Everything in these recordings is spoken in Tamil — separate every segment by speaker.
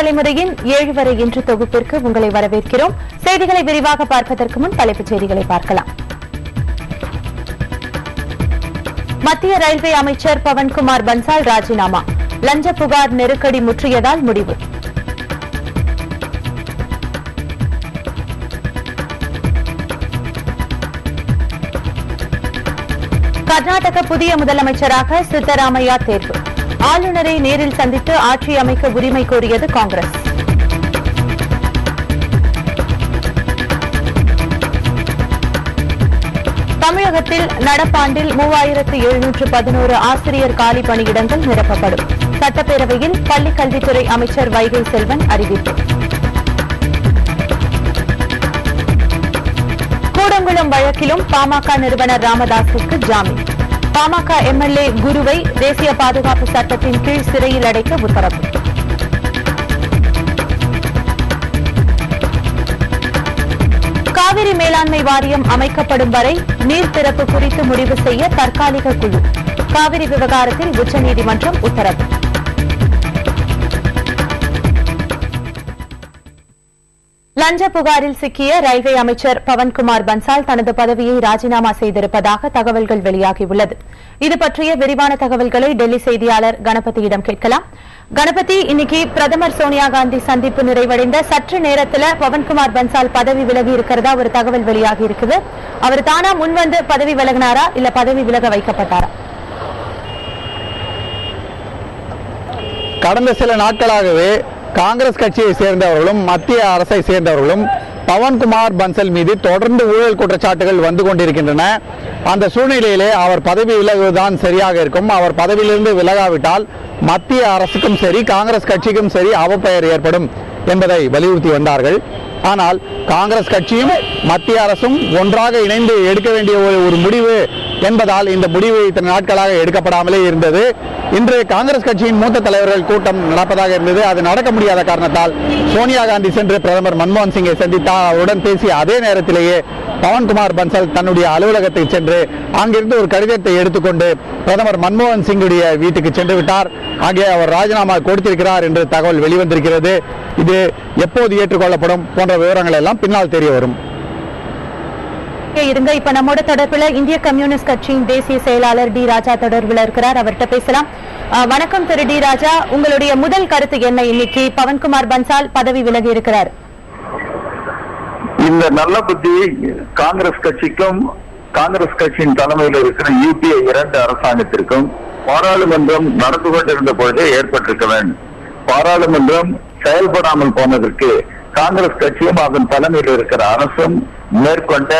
Speaker 1: தலைமுறையின் 7 வரை இன்று தொகுப்பிற்கு உங்களை வரவேற்கிறோம். செய்திகளை விரிவாக பார்ப்பதற்கு முன் தலைப்புச் செய்திகளை பார்க்கலாம். மத்திய ரயில்வே அமைச்சர் பவன்குமார் பன்சால் ராஜினாமா. லஞ்ச புகார் நெருக்கடி முற்றியதால் முடிவு. கர்நாடக புதிய முதலமைச்சராக சித்தராமையா தேர்வு. ஆளுநரை நேரில் சந்தித்து ஆட்சி அமைக்க உரிமை கோரியது காங்கிரஸ். தமிழகத்தில் நடப்பாண்டில் 3711 ஆசிரியர் காலி பணியிடங்கள் நிரப்பப்படும். சட்டப்பேரவையில் பள்ளிக் கல்வித்துறை அமைச்சர் வைகை செல்வன் அறிவிப்பு. கூடங்குளம் வழக்கிலும் பாமக நிறுவனர் ராமதாசுக்கு ஜாமீன். பாமக எம்எல்ஏ குருவை தேசிய பாதுகாப்பு சட்டத்தின் கீழ் சிறையில் அடைக்க உத்தரவு. காவிரி மேலாண்மை வாரியம் அமைக்கப்படும் வரை நீர் திறப்பு குறித்து முடிவு செய்ய தற்காலிக குழு. காவிரி விவகாரத்தில் உச்சநீதிமன்றம் உத்தரவு. லஞ்ச புகாரில் சிக்கிய ரயில்வே அமைச்சர் பவன்குமார் பன்சால் தனது பதவியை ராஜினாமா செய்திருப்பதாக தகவல்கள் வெளியாகியுள்ளது. இது பற்றிய விரிவான தகவல்களை டெல்லி செய்தியாளர் கணபதியிடம் கேட்கலாம். கணபதி, இன்னைக்கு பிரதமர் சோனியா காந்தி சந்திப்பு நிறைவடைந்த சற்று நேரத்தில் பவன்குமார் பன்சால் பதவி விலகி இருக்கிறதா ஒரு தகவல் வெளியாகி இருக்குது. அவர் தானா முன்வந்து பதவி விலகினாரா இல்ல பதவி விலக வைக்கப்பட்டாரா?
Speaker 2: கடந்த சில நாட்களாகவே காங்கிரஸ் கட்சியை சேர்ந்தவர்களும் மத்திய அரசை சேர்ந்தவர்களும் பவன்குமார் பன்சல் மீது தொடர்ந்து ஊழல் குற்றச்சாட்டுகள் வந்து கொண்டிருக்கின்றன. அந்த சூழ்நிலையிலே அவர் பதவி விலகுவதுதான் சரியாக இருக்கும். அவர் பதவியிலிருந்து விலகாவிட்டால் மத்திய அரசுக்கும் சரி காங்கிரஸ் கட்சிக்கும் சரி அவப்பெயர் ஏற்படும் என்பதை வலியுறுத்தி வந்தார்கள். ஆனால் காங்கிரஸ் கட்சியும் மத்திய அரசும் ஒன்றாக இணைந்து எடுக்க வேண்டிய ஒரு முடிவு என்பதால் இந்த முடிவு இத்தனை நாட்களாக எடுக்கப்படாமலே இருந்தது. இன்று காங்கிரஸ் கட்சியின் மூத்த தலைவர்கள் கூட்டம் நடப்பதாக இருந்தது. அது நடக்க முடியாத காரணத்தால் சோனியா காந்தி சென்று பிரதமர் மன்மோகன் சிங்கை சந்தித்தார். அவருடன் பேசிய அதே நேரத்திலேயே பவன்குமார் பன்சல் தன்னுடைய அலுவலகத்தை சென்று அங்கிருந்து ஒரு கடிதத்தை எடுத்துக்கொண்டு பிரதமர் மன்மோகன் சிங்குடைய வீட்டுக்கு சென்று விட்டார். அங்கே அவர் ராஜினாமா கொடுத்திருக்கிறார் என்று தகவல் வெளிவந்திருக்கிறது. இது எப்போது ஏற்றுக்கொள்ளப்படும் போன்ற விவரங்கள் எல்லாம் பின்னால் தெரிய வரும்.
Speaker 1: இருங்க, இப்ப நம்மோட தொடர்பில் இந்திய கம்யூனிஸ்ட் கட்சியின் தேசிய செயலாளர் டி ராஜா தொடர்பில் இருக்கிறார். அவர்கிட்ட பேசலாம். வணக்கம் திரு டி ராஜா, உங்களுடைய முதல் கருத்து என்ன? இன்னைக்கு பவன்குமார் பன்சால் பதவி விலகி இருக்கிறார்.
Speaker 3: இந்த நல்ல புத்தி காங்கிரஸ் கட்சிக்கும் காங்கிரஸ் கட்சியின் தலைமையில் இருக்கிற யூபிஏ 2 அரசாங்கத்திற்கும் பாராளுமன்றம் நடந்து கொண்டிருந்த பொழுதே ஏற்பட்டிருக்க வேண்டும். பாராளுமன்றம் செயல்படாமல் போனதற்கு காங்கிரஸ் கட்சியும் அதன் தலைமையில் இருக்கிற அரசும் மேற்கொண்ட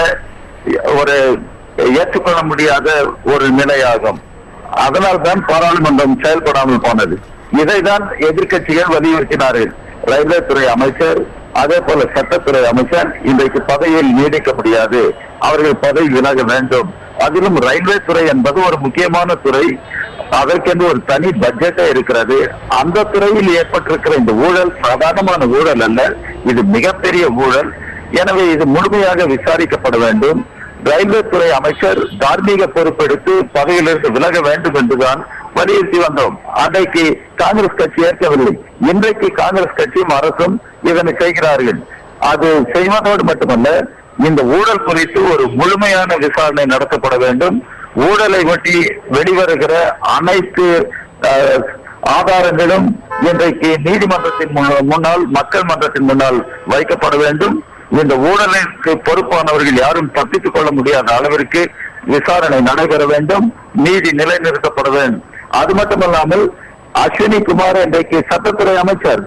Speaker 3: ஒரு ஏற்றுக்கொள்ள முடியாத ஒரு நிலையாகும். அதனால்தான் பாராளுமன்றம் செயல்படாமல் போனது. இதைதான் எதிர்கட்சிகள் வலியுறுத்தினார்கள். ரயில்வே துறை அமைச்சர், அதே போல சட்டத்துறை அமைச்சர் இன்றைக்கு பதவியில் நீடிக்க முடியாது, அவர்கள் பதவி விலக வேண்டும். அதிலும் ரயில்வே துறை என்பது ஒரு முக்கியமான துறை. அதற்கென்று ஒரு தனி பட்ஜெட்டே இருக்கிறது. அந்த துறையில் ஏற்பட்டிருக்கிற இந்த ஊழல் சாதாரணமான ஊழல் அல்ல, இது மிகப்பெரிய ஊழல். எனவே இது முழுமையாக விசாரிக்கப்பட வேண்டும். ரயில்வே துறை அமைச்சர் தார்மீக பொறுப்பெடுத்து பதவியிலிருந்து விலக வேண்டும் என்றுதான் வலியுறுத்தி வந்தோம். அன்றைக்கு காங்கிரஸ் கட்சி ஏற்கவில்லை. இன்றைக்கு காங்கிரஸ் கட்சியும் அரசும் இதனை செய்கிறார்கள். அது செய்வதோடு மட்டுமல்ல, இந்த ஊழல் குறித்து ஒரு முழுமையான விசாரணை நடத்தப்பட வேண்டும். ஊழலை ஒட்டி வெளிவருகிற அனைத்து ஆதாரங்களும் இன்றைக்கு நீதிமன்றத்தின் முன்னால், மக்கள் மன்றத்தின் முன்னால் வைக்கப்பட வேண்டும். இந்த ஊழலுக்கு பொறுப்பானவர்கள் யாரும் தப்பித்துக் கொள்ள முடியாத அளவிற்கு விசாரணை நடைபெற வேண்டும். நீதி நிலைநிறுத்தப்பட வேண்டும். அது மட்டுமல்லாமல் அஸ்வினி குமார் இன்றைக்கு சட்டத்துறை அமைச்சர்,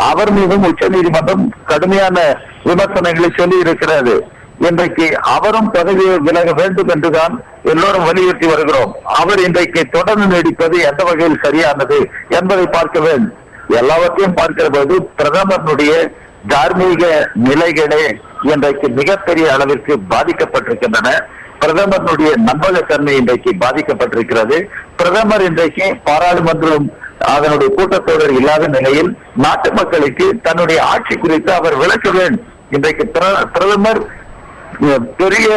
Speaker 3: அவர் மீதும் உச்ச நீதிமன்றம் கடுமையான விமர்சனங்களை சொல்லி இருக்கிறது. இன்றைக்கு அவரும் பதவியை விலக வேண்டும் என்றுதான் எல்லோரும் வலியுறுத்தி வருகிறோம். அவர் இன்றைக்கு தொடர்ந்து நீடிப்பது எந்த வகையில் சரியானது என்பதை பார்க்க வேண்டும். எல்லாவற்றையும் பார்க்கிற போது பிரதமருடைய தார்மீக நிலைகளே இன்றைக்கு மிகப்பெரிய அளவிற்கு பாதிக்கப்பட்டிருக்கின்றன. பிரதமருடைய நம்பகத்தன்மை இன்றைக்கு பாதிக்கப்பட்டிருக்கிறது. பிரதமர் இன்றைக்கு பாராளுமன்றம் அதனுடைய கூட்டத்தொடர் இல்லாத நிலையில் நாட்டு மக்களுக்கு தன்னுடைய ஆட்சி குறித்து அவர் விளக்க வேண்டும். இன்றைக்கு பிரதமர் பெரிய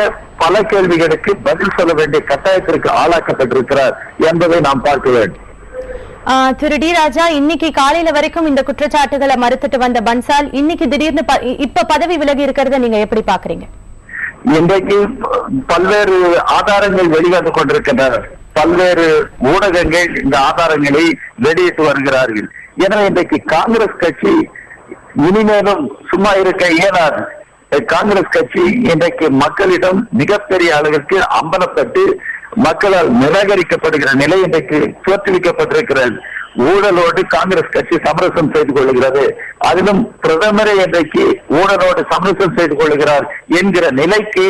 Speaker 3: பல கேள்விகளுக்கு பதில் சொல்ல வேண்டிய கட்டாயத்திற்கு ஆளாக்கப்பட்டிருக்கிறார் என்பதை நாம் பார்க்க வேண்டும்.
Speaker 1: திரு டி ராஜா, இன்னைக்கு காலையில வரைக்கும் இந்த குற்றச்சாட்டுகளை மறுத்துட்டு வந்த பன்சால் இன்னைக்கு திடீர்னு இப்ப பதவி விலகி இருக்கிறத நீங்க எப்படி பாக்குறீங்க?
Speaker 3: இன்றைக்கு பல்வேறு ஆதாரங்கள் வெளிவந்து கொண்டிருக்கின்றன. பல்வேறு ஊடகங்கள் இந்த ஆதாரங்களை வெளியிட்டு வருகிறார்கள். எனவே இன்றைக்கு காங்கிரஸ் கட்சி இனிமேலும் சும்மா இருக்க இயலாது. காங்கிரஸ் கட்சி இன்றைக்கு மக்களிடம் மிகப்பெரிய அளவிற்கு அம்பலப்பட்டு மக்களால் நிராகரிக்கப்படுகிற நிலை இன்றைக்கு தோற்றுவிக்கப்பட்டிருக்கிறது. ஊழலோடு காங்கிரஸ் கட்சி சமரசம் செய்து கொள்கிறது. அதிலும் பிரதமரை இன்றைக்கு ஊழலோடு சமரசம் செய்து கொள்கிறார் என்கிற நிலைக்கு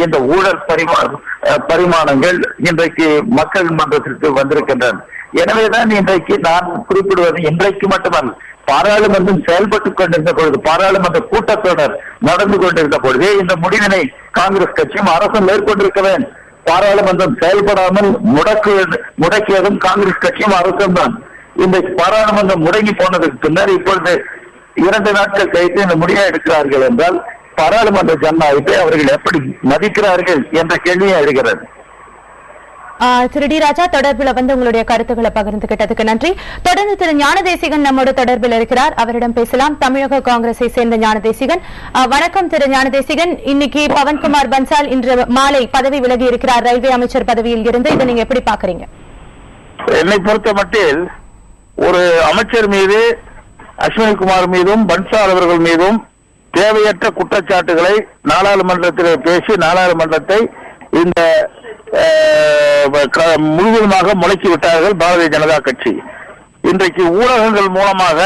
Speaker 3: இந்த ஊழல் பரிமாணங்கள் இன்றைக்கு மக்கள் மன்றத்திற்கு வந்திருக்கின்றன. எனவேதான் இன்றைக்கு நான் குறிப்பிடுவது, இன்றைக்கு மட்டுமல்ல, பாராளுமன்றம் செயல்பட்டுக் கொண்டிருந்த பொழுது, பாராளுமன்ற கூட்டத்தொடர் நடந்து கொண்டிருந்த பொழுதே இந்த முடிவினை காங்கிரஸ் கட்சியும் அரசும் மேற்கொண்டிருக்க வேண்டும். பாராளுமன்றம் செயல்படாமல் முடக்கியதும் காங்கிரஸ் கட்சியும் அரசும் தான். இந்த பாராளுமன்றம் முடங்கி போனதுக்கு பின்னர் இப்பொழுது 2 நாட்கள் கழித்து இந்த முடிவை எடுக்கிறார்கள் என்றால் பாராளுமன்ற ஜனநாயகத்தை அவர்கள் எப்படி மதிக்கிறார்கள் என்ற கேள்வியே எழுகிறது.
Speaker 1: திரு டி ராஜா, தொடர்பில் உங்களுடைய கருத்துக்களை பகிர்ந்துகிட்டதுக்கு நன்றி. தொடர்ந்து திரு ஞானதேசிகன் நம்மோடு தொடர்பில் இருக்கிறார், அவரிடம் பேசலாம். தமிழக காங்கிரஸை சேர்ந்த ஞானதேசிகன். வணக்கம் திரு ஞானதேசிகன். இன்னைக்கு பவன்குமார் பன்சால் இன்று மாலை பதவி விலகி இருக்கிறார் ரயில்வே அமைச்சர் பதவியில் இருந்து. இதை நீங்க எப்படி பாக்குறீங்க?
Speaker 4: என்னை பொறுத்த மட்டில் ஒரு அமைச்சர் மீது, அஸ்வினி குமார் மீதும் பன்சால் அவர்கள் மீதும் தேவையற்ற குற்றச்சாட்டுகளை நாடாளுமன்றத்தில் பேசி நாடாளுமன்றத்தை இந்த முழுவதுமாக முடக்கி விட்டார்கள் பாரதிய ஜனதா கட்சி. இன்றைக்கு ஊடகங்கள் மூலமாக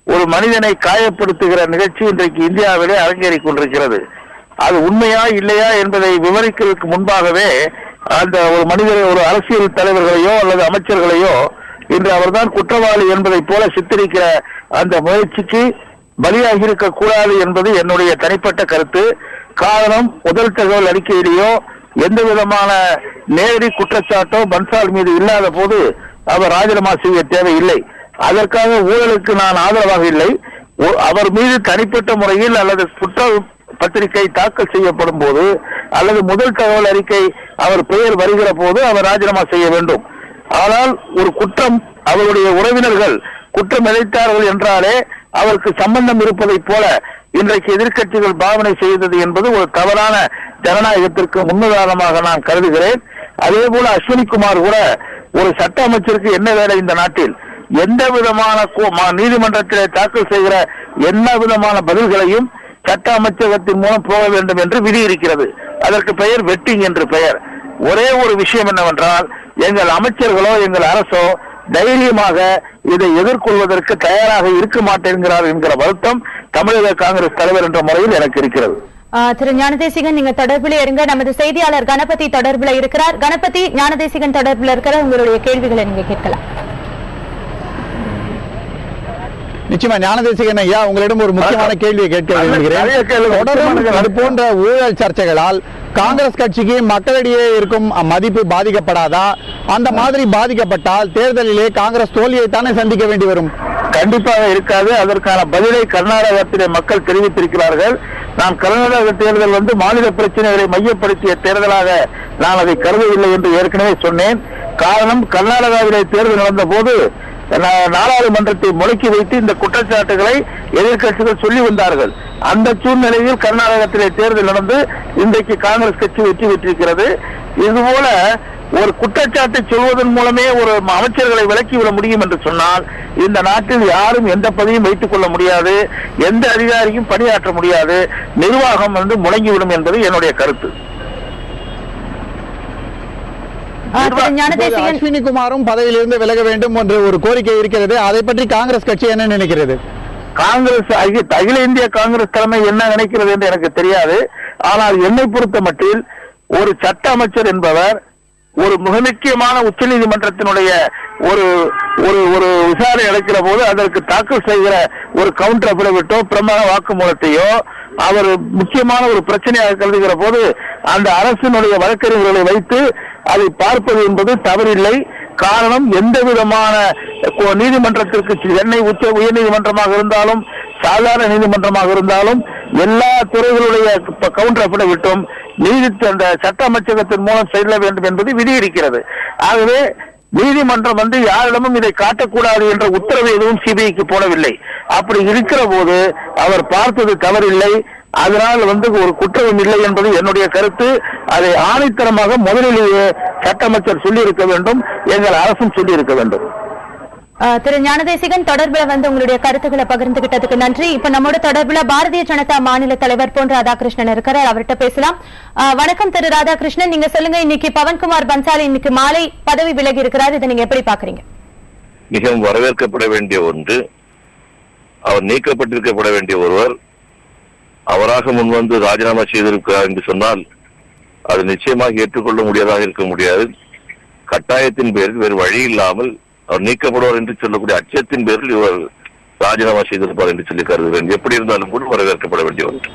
Speaker 4: ஒரு மனிதனை காயப்படுத்துகிற நிகழ்ச்சி இன்றைக்கு இந்தியாவிலே அரங்கேறிக் கொண்டிருக்கிறது. அது உண்மையா இல்லையா என்பதை விவரிக்கிறதுக்கு முன்பாகவே அந்த ஒரு மனிதரை, ஒரு அரசியல் தலைவர்களையோ அல்லது அமைச்சர்களையோ இன்று அவர்தான் குற்றவாளி என்பதை போல சித்தரிக்கிற அந்த முயற்சிக்கு பலியாகி இருக்க கூடாது என்பது என்னுடைய தனிப்பட்ட கருத்து. காரணம், முதல் தகவல் அறிக்கையிலேயோ எந்த விதமான நேரடி குற்றச்சாட்டோ பன்சால் மீது இல்லாத போது அவர் ராஜினாமா செய்ய தேவையில்லை. அதற்காக ஊழலுக்கு நான் ஆதரவாக இல்லை. அவர் மீது தனிப்பட்ட முறையில் அல்லது குற்ற பத்திரிகை தாக்கல் செய்யப்படும் போது அல்லது முதல் தகவல் அறிக்கை அவர் பெயர் வருகிற போது அவர் ராஜினாமா செய்ய வேண்டும். ஆனால் ஒரு குற்றம், அவருடைய உறவினர்கள் குற்றம் இழைத்தார்கள் என்றாலே அவருக்கு சம்பந்தம் இருப்பதை போல இன்றைக்கு எதிர்க்கட்சிகள் பாவனை செய்தது என்பது ஒரு தவறான ஜனநாயகத்திற்கு முன்னுதாரணமாக நான் கருதுகிறேன். அதே போல அஸ்வினி குமார் கூட ஒரு சட்ட அமைச்சருக்கு என்ன வேலை இந்த நாட்டில்? எந்த விதமான நீதிமன்றத்திலே தாக்கல் செய்கிற என்ன விதமான பதில்களையும் சட்ட அமைச்சகத்தின் மூலம் போக வேண்டும் என்று விதி இருக்கிறது. அதற்கு பெயர் வெட்டிங் என்று பெயர். ஒரே ஒரு விஷயம் என்னவென்றால், எங்கள் அமைச்சர்களோ எங்கள் அரசோ தைரியமாக இதை எதிர்கொள்வதற்கு தயாராக இருக்க மாட்டேங்கிறார் என்கிற வருத்தம் தமிழக காங்கிரஸ் தலைவர் என்ற முறையில் எனக்கு இருக்கிறது.
Speaker 1: திரு ஞானதேசிகன், நீங்க தொடர்பில் இருங்க. நமது செய்தியாளர் கணபதி தொடர்பில் இருக்கிறார். கணபதி, ஞானதேசிகன் தொடர்பில் இருக்கிற உங்களுடைய கேள்விகளை நீங்க கேட்கலாம்.
Speaker 2: நிச்சயமா ஞானதேசிகன் ஐயா, உங்களிடம் ஒரு முக்கியமான கேள்வியை கேட்க விரும்புகிறேன். அது போன்ற ஊழல் சர்ச்சைகளால் காங்கிரஸ் கட்சிக்கு மக்களிடையே இருக்கும் மதிப்பு பாதிக்கப்படாதா? அந்த மாதிரி பாதிக்கப்பட்டால் தேர்தலிலே காங்கிரஸ் தோல்வியைத்தானே சந்திக்க வேண்டி வரும்.
Speaker 4: கண்டிப்பாக இருக்காது. அதற்கான பதிலை கர்நாடகத்திலே மக்கள் தெரிவித்திருக்கிறார்கள். நான் கர்நாடக தேர்தல் மாநில பிரச்சனைகளை மையப்படுத்திய தேர்தலாக நான் அதை கருதவில்லை என்று ஏற்கனவே சொன்னேன். காரணம், கர்நாடகாவிலே தேர்தல் நடந்த போது நாடாளுமன்றத்தை முடக்கி வைத்து இந்த குற்றச்சாட்டுகளை எதிர்க்கட்சிகள் சொல்லி வந்தார்கள். அந்த சூழ்நிலையில் கர்நாடகத்திலே தேர்தல் நடந்து இன்றைக்கு காங்கிரஸ் கட்சி வெற்றி பெற்றிருக்கிறது. இதுபோல ஒரு குற்றச்சாட்டை சொல்வதன் மூலமே ஒரு அமைச்சர்களை விலக்கிவிட முடியும் என்று சொன்னால் இந்த நாட்டில் யாரும் எந்த பதவியும் வைத்துக் கொள்ள முடியாது, எந்த அதிகாரியும் பணியாற்ற முடியாது, நிர்வாகம் முடங்கிவிடும் என்பது என்னுடைய கருத்து.
Speaker 2: அஸ்வினி குமாரும் பதவியிலிருந்து விலக வேண்டும் என்ற ஒரு கோரிக்கை இருக்கிறது. அதை பற்றி காங்கிரஸ் கட்சி என்ன நினைக்கிறது?
Speaker 4: காங்கிரஸ், அகில இந்திய காங்கிரஸ் தலைமை என்ன நினைக்கிறது என்று எனக்கு தெரியாது. ஆனால் என்னை பொறுத்த மட்டில் ஒரு சட்ட அமைச்சர் என்பவர் ஒரு மிக முக்கியமான உச்ச நீதிமன்றத்தினுடைய ஒரு ஒரு விசாரணை நடக்கிற போது அதற்கு தாக்கல் செய்கிற ஒரு கவுண்டர் அபிடவிட்டோ பிரமாண வாக்குமூலத்தையோ அவர் முக்கியமான ஒரு பிரச்சனையாக கருதுகிற போது அந்த அரசினுடைய வழக்கறிஞர்களை வைத்து அதை பார்ப்பது என்பது தவறில்லை. காரணம், எந்த விதமான நீதிமன்றத்திற்கு, சென்னை உயர் நீதிமன்றமாக இருந்தாலும் சாதாரண நீதிமன்றமாக இருந்தாலும் எல்லா துறைகளுடைய கவுண்டர் அபிடவிட்டும் அந்த சட்ட அமைச்சகத்தின் மூலம் செல்ல வேண்டும் என்பது விதி இருக்கிறது. ஆகவே நீதிமன்றம் யாரிடமும் இதை காட்டக்கூடாது என்ற உத்தரவு எதுவும் சிபிஐக்கு போடவில்லை. அப்படி இருக்கிற போது அவர் பார்த்தது தவறில்லை, அதனால் ஒரு குற்றம் இல்லை என்பது என்னுடைய கருத்து. அதை ஆணைத்தரமாக முதலிலேயே சட்ட அமைச்சர் சொல்லி இருக்க வேண்டும், எங்கள் அரசும் சொல்லி இருக்க வேண்டும்.
Speaker 1: திரு ஞானதேசிகன், தொடர்புல உங்களுடைய கருத்துக்களை பகிர்ந்துகிட்டதுக்கு நன்றி. இப்ப நம்மோட தொடர்புல பாரதிய ஜனதா மாநில தலைவர் பொன் ராதாகிருஷ்ணன் இருக்கிறார், அவர்கிட்ட பேசலாம். வணக்கம் திரு ராதாகிருஷ்ணன், நீங்க சொல்லுங்க, இன்னைக்கு பவன்குமார் பன்சால் இன்னைக்கு மாலை பதவி விலகி இருக்கிறார், இதை நீங்க எப்படி பாக்குறீங்க?
Speaker 5: மிகவும் வரவேற்கப்பட வேண்டிய ஒன்று. அவர் நீக்கப்பட்டிருக்கப்பட வேண்டிய ஒருவர் அவராக முன்வந்து ராஜினாமா செய்திருக்கிறார் என்று சொன்னால் அது நிச்சயமாக ஏற்றுக்கொள்ள முடியாதாக இருக்க முடியாது. கட்டாயத்தின் பேரில் வேறு வழி இல்லாமல் அவர் நீக்கப்படுவார் என்று சொல்லக்கூடிய அச்சத்தின் பேரில் இவர் ராஜினாமா செய்திருப்பார் என்று சொல்லி கருதுகிறேன். எப்படி இருந்தாலும் கூட வரவேற்கப்பட வேண்டிய ஒன்று.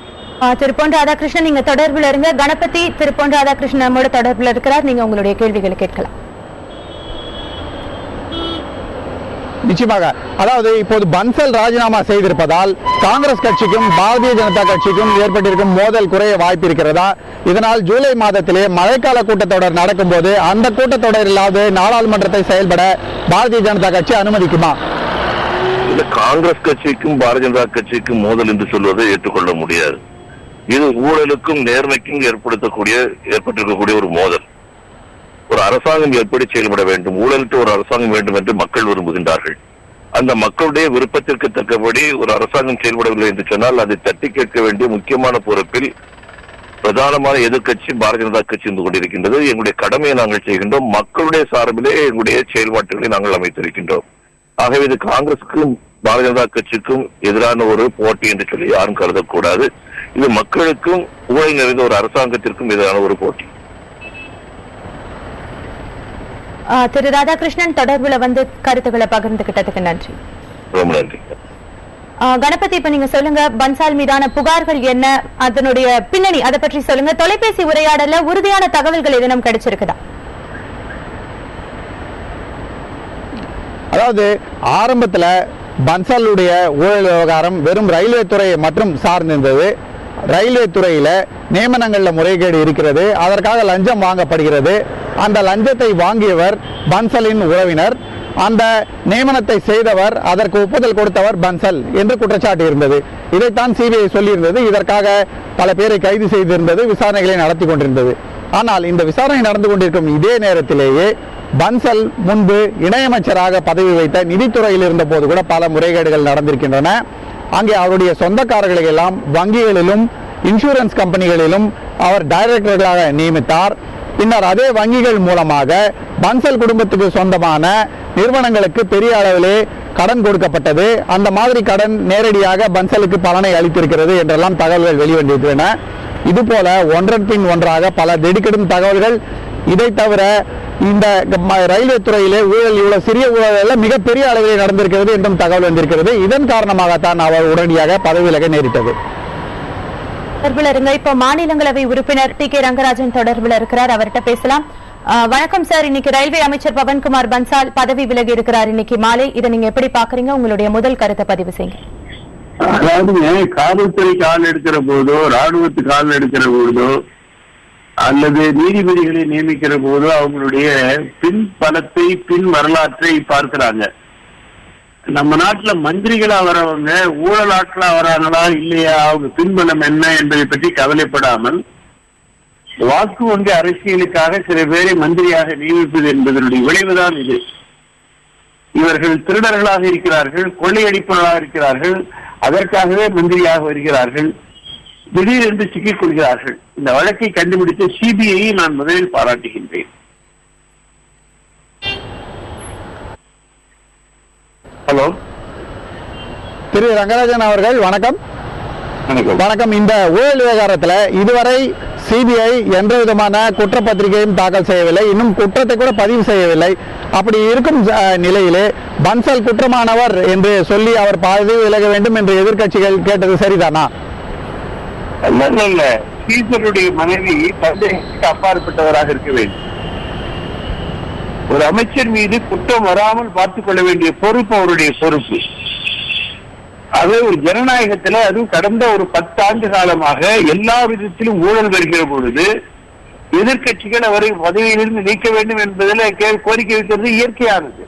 Speaker 1: திரு பொன் ராதாகிருஷ்ணன், நீங்க தொடர்புல இருங்க. கணபதி திரு பொன் ராதாகிருஷ்ணன் நம்மோட தொடர்புல இருக்கிறார், நீங்க உங்களுடைய கேள்விகளை கேட்கலாம்.
Speaker 2: நிச்சயமாக, அதாவது இப்போது பன்சல் ராஜினாமா செய்திருப்பதால் காங்கிரஸ் கட்சிக்கும் பாரதிய ஜனதா கட்சிக்கும் ஏற்பட்டிருக்கும் மோதல் குறைய வாய்ப்பு இருக்கிறதா? இதனால் ஜூலை மாதத்திலே மழைக்கால கூட்டத்தொடர் நடக்கும் போது அந்த கூட்டத்தொடரில்லாது நாடாளுமன்றத்தை செயல்பட பாரதிய ஜனதா கட்சி அனுமதிக்குமா?
Speaker 5: இந்த காங்கிரஸ் கட்சிக்கும் பாரதிய ஜனதா கட்சிக்கும் மோதல் என்று சொல்வதை ஏற்றுக்கொள்ள முடியாது. இது ஊழலுக்கும் நேர்மைக்கும் ஏற்பட்டிருக்கக்கூடிய ஒரு மோதல். ஒரு அரசாங்கம் எப்படி செயல்பட வேண்டும், ஊழலுக்கு ஒரு அரசாங்கம் வேண்டும் என்று மக்கள் விரும்புகின்றார்கள். அந்த மக்களுடைய விருப்பத்திற்கு தக்கபடி ஒரு அரசாங்கம் செயல்படவில்லை என்று சொன்னால் அதை தட்டி கேட்க வேண்டிய முக்கியமான பொறுப்பில் பிரதானமான எதிர்கட்சி பாரதிய ஜனதா கட்சி இருந்து கொண்டிருக்கின்றது. எங்களுடைய கடமையை நாங்கள் செய்கின்றோம், மக்களுடைய சார்பிலே எங்களுடைய செயல்பாட்டுகளை நாங்கள் அமைத்திருக்கின்றோம். ஆகவே இது காங்கிரசுக்கும் பாரதிய ஜனதா கட்சிக்கும் எதிரான ஒரு போட்டி என்று சொல்லி யாரும் கருதக்கூடாது. இது மக்களுக்கும் ஊழல் நிறைந்த ஒரு அரசாங்கத்திற்கும் எதிரான ஒரு போட்டி.
Speaker 1: திரு ராதாகிருஷ்ணன், தொடர்புல கருத்துக்களை பகிர்ந்துகிட்டதுக்கு நன்றி.
Speaker 5: ரொம்ப நன்றி.
Speaker 1: கணபதி, இப்ப நீங்க சொல்லுங்க, பன்சால் மீதான புகார்கள் என்ன, அதனுடைய பின்னணி அதை பற்றி சொல்லுங்க. தொலைபேசி உரையாடல உறுதியான தகவல்கள் எதுவும் கிடைச்சிருக்குதா?
Speaker 2: அதாவது ஆரம்பத்தில் பன்சாலுடைய ஊழல் விவகாரம் வெறும் ரயில்வே துறை மற்றும் சார்ந்திருந்தது. ரயில்வே துறையில நியமனங்கள்ல முறைகேடு இருக்கிறது, அதற்காக லஞ்சம் வாங்கப்படுகிறது. அந்த லஞ்சத்தை வாங்கியவர் பன்சலின் உறவினர், அந்த நியமனத்தை செய்தவர், அதற்கு ஒப்புதல் கொடுத்தவர் பன்சல் என்று குற்றச்சாட்டு இருந்தது. இதைத்தான் சிபிஐ சொல்லியிருந்தது. இதற்காக பல பேரை கைது செய்திருந்தது, விசாரணைகளை நடத்தி கொண்டிருந்தது. ஆனால் இந்த விசாரணை நடந்து கொண்டிருக்கும் இதே நேரத்திலேயே பன்சல் முன்பு இணையமைச்சராக பதவி வைத்த நிதித்துறையில் இருந்த போது கூட பல முறைகேடுகள் நடந்திருக்கின்றன. அங்கே அவருடைய சொந்தக்காரர்களை எல்லாம் வங்கிகளிலும் இன்சூரன்ஸ் கம்பெனிகளிலும் அவர் டைரக்டர்களாக நியமித்தார். பின்னர் அதே வங்கிகள் மூலமாக பன்சல் குடும்பத்துக்கு சொந்தமான நிறுவனங்களுக்கு பெரிய அளவிலே கடன் கொடுக்கப்பட்டது. அந்த மாதிரி கடன் நேரடியாக பன்சலுக்கு பலனை அளித்திருக்கிறது என்றெல்லாம் தகவல்கள் வெளிவந்திருக்கின்றன. இதுபோல ஒன்றன் பின் ஒன்றாக பல திடுக்கிடும் தகவல்கள். இதை தவிர இந்த ரயில்வே துறையிலே ஊழல் இவ்வளவு சிறிய ஊழல் மிகப்பெரிய அளவிலே நடந்திருக்கிறது என்றும் தகவல் வந்திருக்கிறது. இதன் காரணமாகத்தான் அவர் உடனடியாக பதவி விலக நேரிட்டது.
Speaker 1: தொடர்பில் இருங்க. இப்போ மாநிலங்களவை உறுப்பினர் டி கே ரங்கராஜன் தொடர்பில் இருக்கிறார், அவர்கிட்ட பேசலாம். வணக்கம் சார். இன்னைக்கு ரயில்வே அமைச்சர் பவன்குமார் பன்சால் பதவி விலகி இருக்கிறார் இன்னைக்கு மாலை. இதை நீங்க எப்படி பாக்குறீங்க? உங்களுடைய முதல் கருத்தை பதிவு செய்யுங்க.
Speaker 3: அதாவது காவல்துறைக்கு ஆள் எடுக்கிற போதோ, ராணுவத்துக்கு ஆள் எடுக்கிற போதோ, அல்லது நீதிபதிகளை நியமிக்கிற போதோ அவங்களுடைய பின் பலத்தை, பின் வரலாற்றை பார்க்கிறாங்க. நம்ம நாட்டுல மந்திரிகளா வரவங்க ஊழல் ஆட்களா வராங்களா இல்லையா, அவங்க பின்பலம் என்ன என்பதை பற்றி கவலைப்படாமல் வாக்கு வங்கி அரசியலுக்காக சில பேரை மந்திரியாக நியமிப்பது என்பதனுடைய விளைவுதான் இது. இவர்கள் திருடர்களாக இருக்கிறார்கள், கொள்ளையடிப்பவர்களாக இருக்கிறார்கள், அதற்காகவே மந்திரியாக வருகிறார்கள், திடீரென்று சிக்கிக் கொள்கிறார்கள். இந்த வழக்கை கண்டுபிடித்த சிபிஐயை நான் முதலில் பாராட்டுகின்றேன். ஹலோ,
Speaker 2: திரு ரங்கராஜன் அவர்கள் வணக்கம். வணக்கம். இந்த ஊழல் விவகாரத்தில் இதுவரை சிபிஐ எந்த விதமான குற்றப்பத்திரிகையும் தாக்கல் செய்யவில்லை, இன்னும் குற்றத்தை கூட பதிவு செய்யவில்லை. அப்படி இருக்கும் நிலையிலே பன்சால் குற்றமானவர் என்று சொல்லி அவர் பதவி விலக வேண்டும் என்று எதிர்கட்சிகள் கேட்டது சரிதானா?
Speaker 3: அல்ல, சீசருடைய மனைவி சந்தேகத்துக்கு அப்பாற்பட்டவராக இருக்க வேண்டும். ஒரு அமைச்சர் மீது குற்றம் வராமல் பார்த்துக் கொள்ள வேண்டிய பொறுப்பு அவருடைய பொறுப்பு. அது ஒரு ஜனநாயகத்தில், அதுவும் கடந்த ஒரு 10 ஆண்டு காலமாக எல்லா விதத்திலும் ஊழல் வருகிற பொழுது
Speaker 4: எதிர்கட்சிகள் அவரை பதவியிலிருந்து நீக்க வேண்டும் என்பதில் கோரிக்கை வைக்கிறது இயற்கையானது.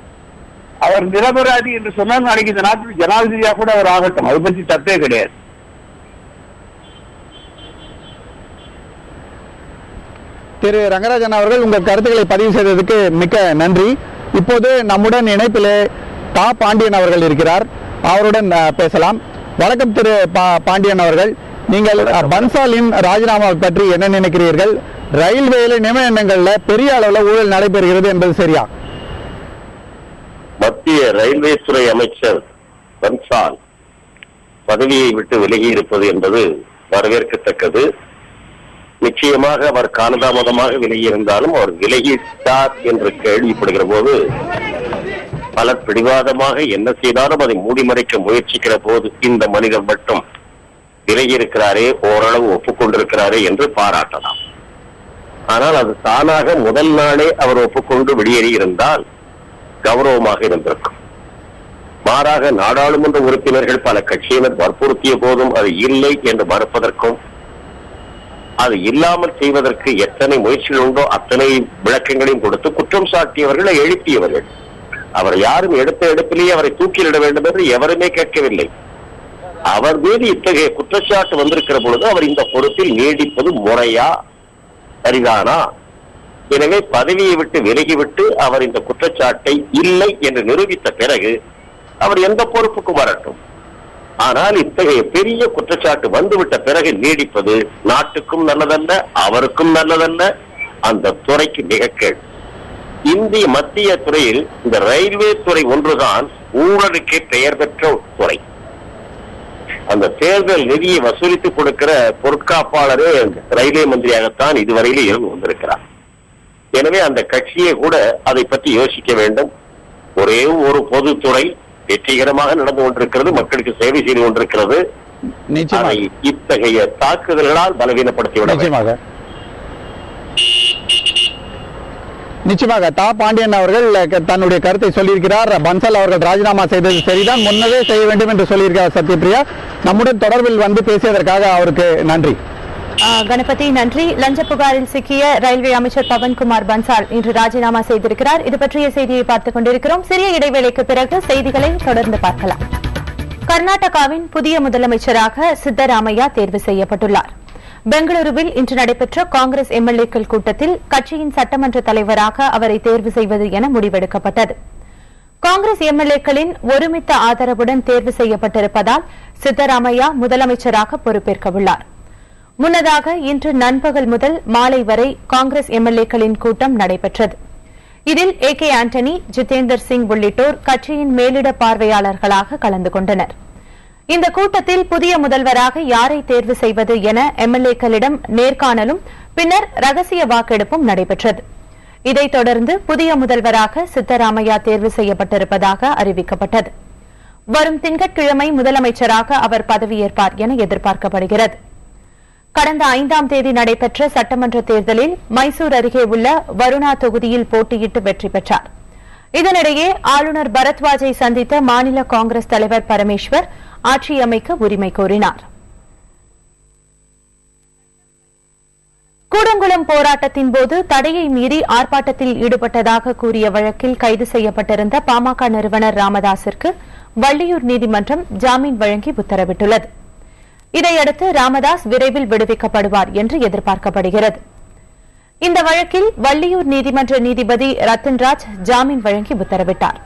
Speaker 4: அவர் நிரபராதி என்று சொன்னால் நாளைக்கு இந்த நாட்டில் ஜனாதிபதியாக கூட அவர் ஆகட்டும், அதை பற்றி தப்பே கிடையாது.
Speaker 2: திரு ரங்கராஜன் அவர்கள் உங்கள் கருத்துக்களை பதிவு செய்ததுக்கு மிக்க நன்றி. இப்போது நம்முடன் இணைப்பிலே தா பாண்டியன் அவர்கள் இருக்கிறார், அவருடன் பேசலாம். வணக்கம் திரு பாண்டியன் அவர்கள், நீங்கள் பன்சாலின் ராஜினாமாவை பற்றி என்ன நினைக்கிறீர்கள்? ரயில்வேல நியமனங்கள்ல பெரிய அளவில் ஊழல் நடைபெறுகிறது என்பது சரியா?
Speaker 5: மத்திய ரயில்வே துறை அமைச்சர் பன்சால் பதவியை விட்டு விலகி இருப்பது என்பது வரவேற்கத்தக்கது. நிச்சயமாக அவர் காலதாமதமாக விலகி இருந்தாலும் அவர் விலகிட்டார் என்று கேள்விப்படுகிற போது பலர் பிடிவாதமாக என்ன செய்தாலும் அதை மூடிமறைக்க முயற்சிக்கிற போது இந்த மனிதர் மட்டும் விலகி இருக்கிறாரே, ஓரளவு ஒப்புக்கொண்டிருக்கிறாரே என்று பாராட்டலாம். ஆனால் அது தானாக முதல் நாளே அவர் ஒப்புக்கொண்டு வெளியேறி இருந்தால் கௌரவமாக இருந்திருக்கும். மாறாக நாடாளுமன்ற உறுப்பினர்கள் பல கட்சியினர் வற்புறுத்திய போதும் அது இல்லை என்று மறுப்பதற்கும் அது இல்லாமல் செய்வதற்கு எத்தனை முயற்சிகள் உண்டோ அத்தனை விளக்கங்களையும் கொடுத்து குற்றம் சாட்டியவர்களை எழுப்பியவர்கள். அவர் யாரும் எடுத்த இடத்திலேயே அவரை தூக்கிலிட வேண்டும் என்று எவருமே கேட்கவில்லை. அவர் மீது இத்தகைய குற்றச்சாட்டு வந்திருக்கிற பொழுது அவர் இந்த பொறுப்பில் நீடிப்பது முறையா, சரிதானா? எனவே பதவியை விட்டு விலகிவிட்டு அவர் இந்த குற்றச்சாட்டை இல்லை என்று நிரூபித்த பிறகு அவர் எந்த பொறுப்புக்கும் வரட்டும். ஆனால் இத்தகைய பெரிய குற்றச்சாட்டு வந்துவிட்ட பிறகு நீடிப்பது நாட்டுக்கும் நல்லதல்ல, அவருக்கும் நல்லதல்ல, அந்த துறைக்கு மிக கேடு. இந்திய மத்திய துறையில் இந்த ரயில்வே துறை ஒன்றுதான் ஊழலுக்கு பெயர் பெற்ற துறை. அந்த தேர்தல் நிதியை வசூலித்துக் கொடுக்கிற பொருட்காப்பாளரே ரயில்வே மந்திரியாகத்தான் இதுவரையிலே இருந்து வந்திருக்கிறார். எனவே அந்த கட்சியை கூட அதை பற்றி யோசிக்க வேண்டும். ஒரே ஒரு பொதுத்துறை வெற்றிகரமாக நடந்து கொண்டிருக்கிறது, மக்களுக்கு சேவை செய்து கொண்டிருக்கிறது. இத்தகைய தாக்குதல்களால் பலவீனப்படுத்திவிட
Speaker 2: நிச்சயமாக தா பாண்டியன் அவர்கள் தன்னுடைய கருத்தை சொல்லியிருக்கிறார். பன்சால் அவர்கள் ராஜினாமா செய்தது சரிதான், முன்னவே செய்ய வேண்டும் என்று சொல்லியிருக்கிறார். சத்யபிரியா நம்முடன் தொடர்பில் வந்து பேசியதற்காக அவருக்கு நன்றி.
Speaker 1: கணபதி நன்றி. லஞ்ச புகாரில் சிக்கிய ரயில்வே அமைச்சர் பவன்குமார் பன்சால் இன்று ராஜினாமா செய்திருக்கிறார். இது பற்றிய செய்தியை பார்த்துக் கொண்டிருக்கிறோம். சிறிய இடைவேளைக்கு பிறகு செய்திகளை தொடர்ந்து பார்க்கலாம். கர்நாடகாவின் புதிய முதலமைச்சராக சித்தராமையா தேர்வு செய்யப்பட்டுள்ளார். பெங்களூருவில் இன்று நடைபெற்ற காங்கிரஸ் எம்எல்ஏக்கள் கூட்டத்தில் கட்சியின் சட்டமன்ற தலைவராக அவரை தேர்வு செய்வது என முடிவெடுக்கப்பட்டது. காங்கிரஸ் எம்எல்ஏக்களின் ஒருமித்த ஆதரவுடன் தேர்வு செய்யப்பட்டிருப்பதால் சித்தராமையா முதலமைச்சராக பொறுப்பேற்கவுள்ளார். முன்னதாக இன்று நண்பகல் முதல் மாலை வரை காங்கிரஸ் எம்எல்ஏக்களின் கூட்டம் நடைபெற்றது. இதில் AK ஆண்டனி, ஜிதேந்தர் சிங் உள்ளிட்டோர் கட்சியின் மேலிட பார்வையாளர்களாக கலந்து கொண்டனர். இந்த கூட்டத்தில் புதிய முதல்வராக யாரை தேர்வு செய்வது என எம்எல்ஏக்களிடம் நேர்காணலும் பின்னர் ரகசிய வாக்கெடுப்பும் நடைபெற்றது. இதைத் தொடர்ந்து புதிய முதல்வராக சித்தராமையா தேர்வு செய்யப்பட்டிருப்பதாக அறிவிக்கப்பட்டது. வரும் திங்கட்கிழமை முதலமைச்சராக அவர் பதவியேற்பார் என எதிர்பார்க்கப்படுகிறது. கடந்த 5ஆம் தேதி நடைபெற்ற சட்டமன்ற தேர்தலில் மைசூர் அருகே உள்ள வருணா தொகுதியில் போட்டியிட்டு வெற்றி பெற்றார். இதனிடையே ஆளுநர் பரத்வாஜை சந்தித்த மாநில காங்கிரஸ் தலைவர் பரமேஸ்வர் ஆட்சி அமைக்க உரிமை கோரினார். கூடங்குளம் போராட்டத்தின் போது தடையை மீறி ஆர்ப்பாட்டத்தில் ஈடுபட்டதாக கூறிய வழக்கில் கைது செய்யப்பட்டிருந்த பாமக நிறுவனர் ராமதாசிற்கு வள்ளியூர் நீதிமன்றம் ஜாமீன் வழங்கி உத்தரவிட்டுள்ளது. இதையடுத்து ராமதாஸ் விரைவில் விடுவிக்கப்படுவார் என்று எதிர்பார்க்கப்படுகிறது. இந்த வழக்கில் வள்ளியூர் நீதிமன்ற நீதிபதி ரத்தன்ராஜ் ஜாமீன் வழங்கி உத்தரவிட்டார்.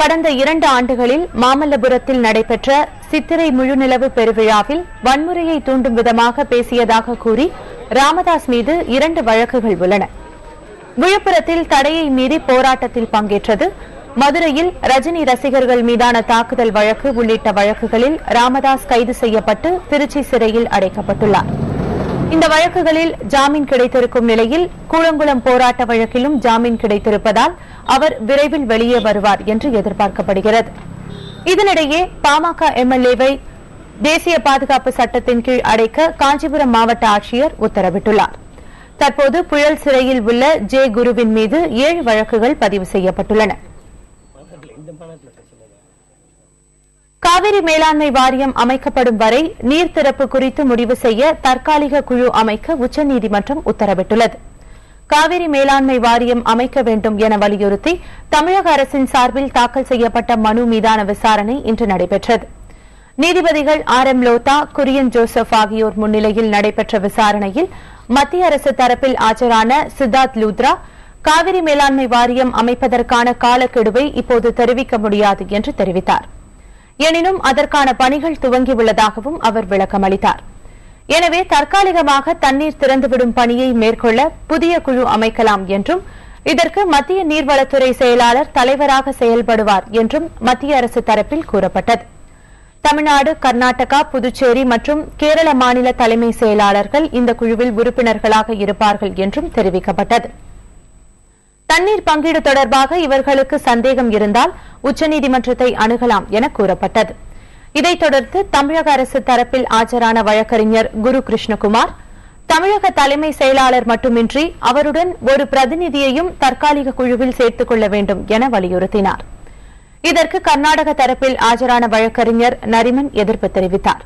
Speaker 1: கடந்த 2 ஆண்டுகளில் மாமல்லபுரத்தில் நடைபெற்ற சித்திரை முழுநிலவு பெருவிழாவில் வன்முறையை தூண்டும் விதமாக பேசியதாக கூறி ராமதாஸ் மீது 2 வழக்குகள் உள்ளன. விழுப்புரத்தில் தடையை மீறி போராட்டத்தில் பங்கேற்றது, மதுரையில் ரஜினி ரசிகர்கள் மீதான தாக்குதல் வழக்கு உள்ளிட்ட வழக்குகளில் ராமதாஸ் கைது செய்யப்பட்டு திருச்சி சிறையில் அடைக்கப்பட்டுள்ளார். இந்த வழக்குகளில் ஜாமீன் கிடைத்திருக்கும் நிலையில் கூடங்குளம் போராட்ட வழக்கிலும் ஜாமீன் கிடைத்திருப்பதால் அவர் விரைவில் வெளியே வருவார் என்று எதிர்பார்க்கப்படுகிறது. இதனிடையே பாமக எம்எல்ஏவை தேசிய பாதுகாப்பு சட்டத்தின் கீழ் அடைக்க காஞ்சிபுரம் மாவட்ட ஆட்சியர் உத்தரவிட்டுள்ளார். தற்போது புழல் சிறையில் உள்ள ஜே குருவின் மீது 7 வழக்குகள் பதிவு செய்யப்பட்டுள்ளன. காவிரி மேலாண்மை வாரியம் அமைக்கப்படும் வரை நீர் திறப்பு குறித்து முடிவு செய்ய தற்காலிக குழு அமைக்க உச்சநீதிமன்றம் உத்தரவிட்டுள்ளது. காவிரி மேலாண்மை வாரியம் அமைக்க வேண்டும் என வலியுறுத்தி தமிழக அரசின் சார்பில் தாக்கல் செய்யப்பட்ட மனு மீதான விசாரணை இன்று நடைபெற்றது. நீதிபதிகள் R.M. லோத்தா, குரியன் ஜோசப் ஆகியோர் முன்னிலையில் நடைபெற்ற விசாரணையில் மத்திய அரசு தரப்பில் ஆஜரான சித்தார்த் லூத்ரா, காவிரி மேலாண்மை வாரியம் அமைப்பதற்கான காலக்கெடுவை இப்போது தெரிவிக்க முடியாது என்று தெரிவித்தார். எனினும் அதற்கான பணிகள் துவங்கியுள்ளதாகவும் அவர் விளக்கமளித்தார். எனவே தற்காலிகமாக தண்ணீர் திறந்துவிடும் பணியை மேற்கொள்ள புதிய குழு அமைக்கலாம் என்றும் இதற்கு மத்திய நீர்வளத்துறை செயலாளர் தலைவராக செயல்படுவார் என்றும் மத்திய அரசு தரப்பில் கூறப்பட்டது. தமிழ்நாடு, கர்நாடகா, புதுச்சேரி மற்றும் கேரள மாநில தலைமை செயலாளர்கள் இந்த குழுவில் உறுப்பினர்களாக இருப்பார்கள் என்றும் தெரிவிக்கப்பட்டது. தண்ணீர் பங்கீடு தொடர்பாக இவர்களுக்கு சந்தேகம் இருந்தால் உச்சநீதிமன்றத்தை அணுகலாம் என கூறப்பட்டது. இதைத் தொடர்ந்து தமிழக அரசு தரப்பில் ஆஜரான வழக்கறிஞர் குரு கிருஷ்ணகுமார், தமிழக தலைமை செயலாளர் மட்டுமின்றி அவருடன் ஒரு பிரதிநிதியையும் தற்காலிக குழுவில் சேர்த்துக் கொள்ள வேண்டும் என வலியுறுத்தினார். இதற்கு கர்நாடக தரப்பில் ஆஜரான வழக்கறிஞர் நரிமன் எதிர்ப்பு தெரிவித்தார்.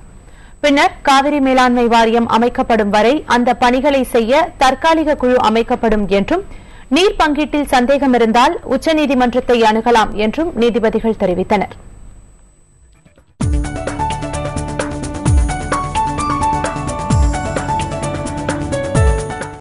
Speaker 1: பின்னர் காவிரி மேலாண்மை வாரியம் அமைக்கப்படும் வரை அந்த பணிகளை செய்ய தற்காலிக குழு அமைக்கப்படும் என்றும், நீர் பங்கீட்டில் சந்தேகம் இருந்தால் உச்சநீதிமன்றத்தை அணுகலாம் என்றும் நீதிபதிகள் தெரிவித்தனா்.